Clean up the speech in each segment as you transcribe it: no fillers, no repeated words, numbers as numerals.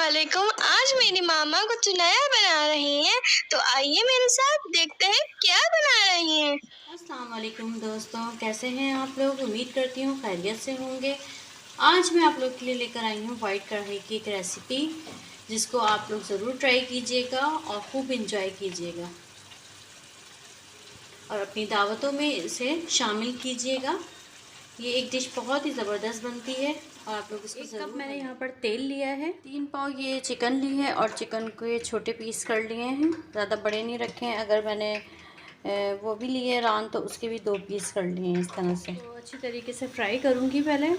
वालेकुम। आज मेरी मामा कुछ नया बना रही हैं, तो आइए मेरे साथ देखते हैं क्या बना रही हैं। अस्सलाम वालेकुम दोस्तों, कैसे हैं आप लोग। उम्मीद करती हूँ खैरियत से होंगे। आज मैं आप लोग के लिए लेकर आई हूँ वाइट कढ़ाई की एक रेसिपी, जिसको आप लोग ज़रूर ट्राई कीजिएगा और खूब इंजॉय कीजिएगा और अपनी दावतों में इसे शामिल कीजिएगा। ये एक डिश बहुत ही ज़बरदस्त बनती है और आप लोग इसको 1 कप मैंने यहाँ पर तेल लिया है। 3 पाव ये चिकन ली है और चिकन को ये छोटे पीस कर लिए हैं, ज़्यादा बड़े नहीं रखे हैं। अगर मैंने वो भी लिए रान तो उसके भी 2 पीस कर लिए हैं इस तरह से। तो अच्छी तरीके से फ्राई करूँगी पहले।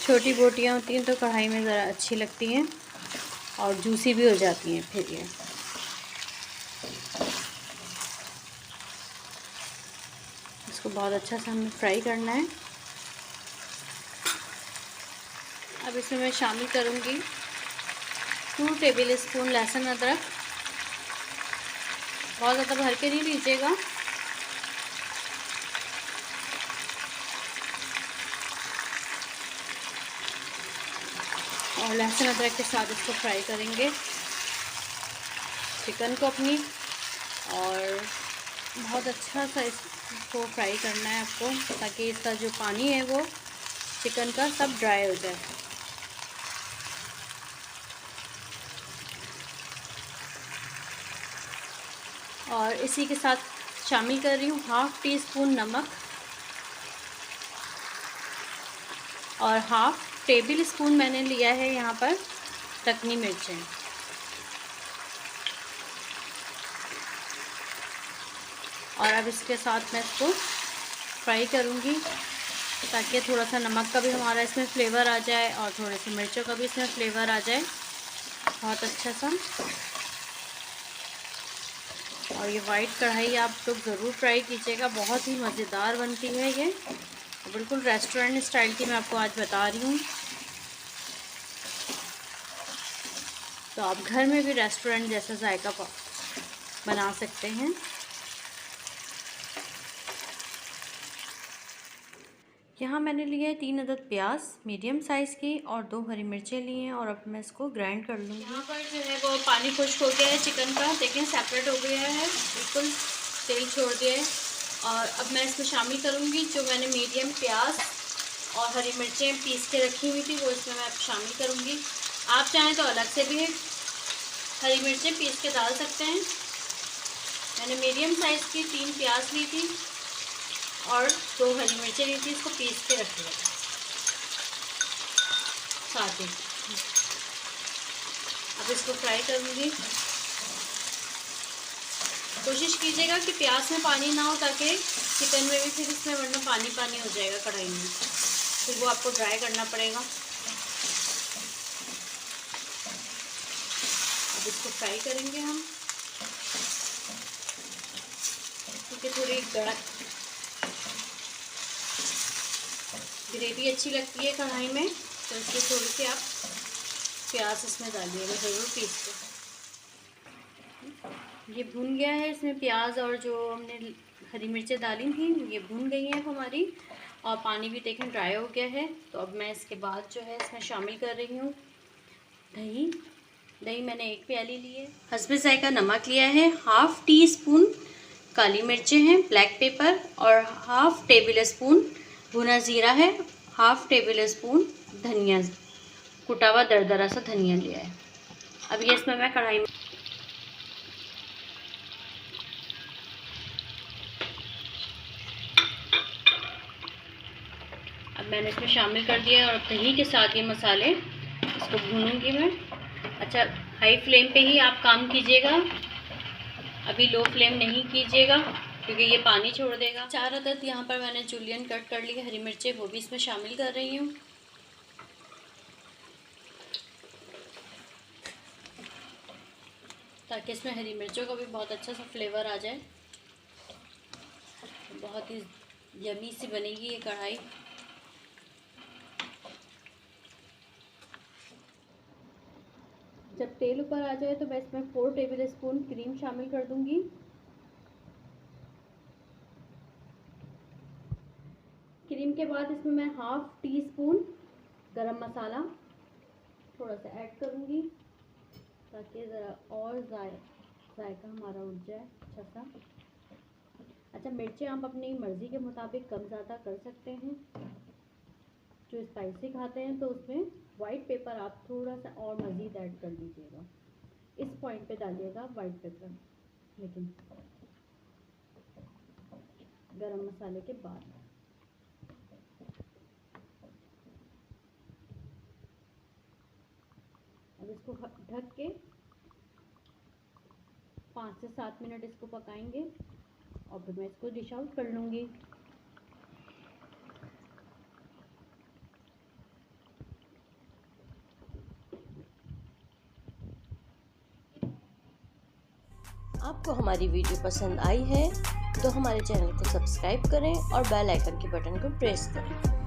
छोटी बोटियाँ होती हैं तो कढ़ाई में ज़रा अच्छी लगती हैं और जूसी भी हो जाती हैं। फिर ये इसको बहुत अच्छा से हमें फ्राई करना है। अब इसमें मैं शामिल करूँगी 2 टेबल स्पून लहसुन अदरक। बहुत ज़्यादा भर के नहीं लीजिएगा। और लहसुन अदरक के साथ इसको फ्राई करेंगे चिकन को अपनी, और बहुत अच्छा सा इसको फ्राई करना है आपको, ताकि इसका जो पानी है वो चिकन का सब ड्राई हो जाए। और इसी के साथ शामिल कर रही हूँ 1/2 टीस्पून नमक और 1/2 टेबल स्पून मैंने लिया है यहाँ पर दक्कनी मिर्चें। और अब इसके साथ मैं इसको फ्राई करूँगी ताकि थोड़ा सा नमक का भी हमारा इसमें फ्लेवर आ जाए और थोड़े से मिर्चों का भी इसमें फ्लेवर आ जाए बहुत अच्छा सा। और ये वाइट कढ़ाई आप लोग ज़रूर ट्राई कीजिएगा, बहुत ही मज़ेदार बनती है ये, बिल्कुल रेस्टोरेंट स्टाइल की मैं आपको आज बता रही हूँ। तो आप घर में भी रेस्टोरेंट जैसा जायका बना सकते हैं। यहाँ मैंने लिए 3 अदद प्याज मीडियम साइज़ की और 2 हरी मिर्चें ली हैं, और अब मैं इसको ग्राइंड कर लूँगी। यहाँ पर जो है वो पानी खुश्क हो गया है चिकन का, देखें सेपरेट हो गया है, बिल्कुल तेल छोड़ दिया है। और अब मैं इसमें शामिल करूँगी जो मैंने मीडियम प्याज और हरी मिर्चें पीस के रखी हुई थी, वो इसमें मैं शामिल करूँगी। आप चाहें तो अलग से भी हरी मिर्चें पीस के डाल सकते हैं। मैंने मीडियम साइज़ की 3 प्याज ली थी और 2 हरी मिर्चें ली थी, इसको पीस के रख लिया साथ ही। अब इसको फ्राई करूँगी। कोशिश कीजिएगा कि प्याज में पानी ना हो, ताकि चिकन में भी फिर इसमें वरना पानी पानी हो जाएगा कढ़ाई में, फिर वो आपको ड्राई करना पड़ेगा। अब इसको फ्राई करेंगे हम, क्योंकि थोड़ी ग्रेवी अच्छी लगती है कढ़ाई में, तो इसलिए थोड़ी सी आप प्याज इसमें डालिएगा ज़रूर पीस के। ये भुन गया है, इसमें प्याज और जो हमने हरी मिर्चें डाली थी ये भुन गई हैं हमारी, और पानी भी देखें ड्राई हो गया है। तो अब मैं इसके बाद जो है इसमें शामिल कर रही हूँ दही। दही मैंने 1 प्याली ली है। हस्बे जायका नमक लिया है, 1/2 टीस्पून काली मिर्चें हैं, ब्लैक पेपर, और 1/2 टेबल स्पून भुना ज़ीरा है, 1/2 टेबल स्पून धनिया, कुटा हुआ दरदरा सा धनिया लिया है। अब ये इसमें मैं कढ़ाई में मैंने इसमें शामिल कर दिया, और दही के साथ ये मसाले इसको भूनूंगी मैं। अच्छा, हाई फ्लेम पे ही आप काम कीजिएगा, अभी लो फ्लेम नहीं कीजिएगा, क्योंकि ये पानी छोड़ देगा। 4 अदद यहाँ पर मैंने जूलियन कट कर ली है हरी मिर्चें, वो भी इसमें शामिल कर रही हूँ। ताकि इसमें हरी मिर्चों का भी बहुत अच्छा सा फ्लेवर आ जाए, बहुत ही यमी सी बनेगी ये कढ़ाई। जब तेल ऊपर आ जाए तो मैं इसमें 4 टेबल स्पून क्रीम शामिल कर दूंगी। क्रीम के बाद इसमें मैं 1/2 टीस्पून गरम मसाला थोड़ा सा ऐड करूंगी ताकि ज़रा और जायका हमारा उठ जाए अच्छा सा। अच्छा, मिर्चें आप अपनी मर्ज़ी के मुताबिक कम ज़्यादा कर सकते हैं। जो स्पाइसी खाते हैं तो उसमें वाइट पेपर आप थोड़ा सा और मज़ीद ऐड कर दीजिएगा। इस पॉइंट पे डालिएगा वाइट पेपर, लेकिन गरम मसाले के बाद। अब इसको ढक के 5 से 7 मिनट इसको पकाएंगे और फिर मैं इसको डिश आउट कर लूँगी। आपको हमारी वीडियो पसंद आई है तो हमारे चैनल को सब्सक्राइब करें और बेल आइकन के बटन को प्रेस करें।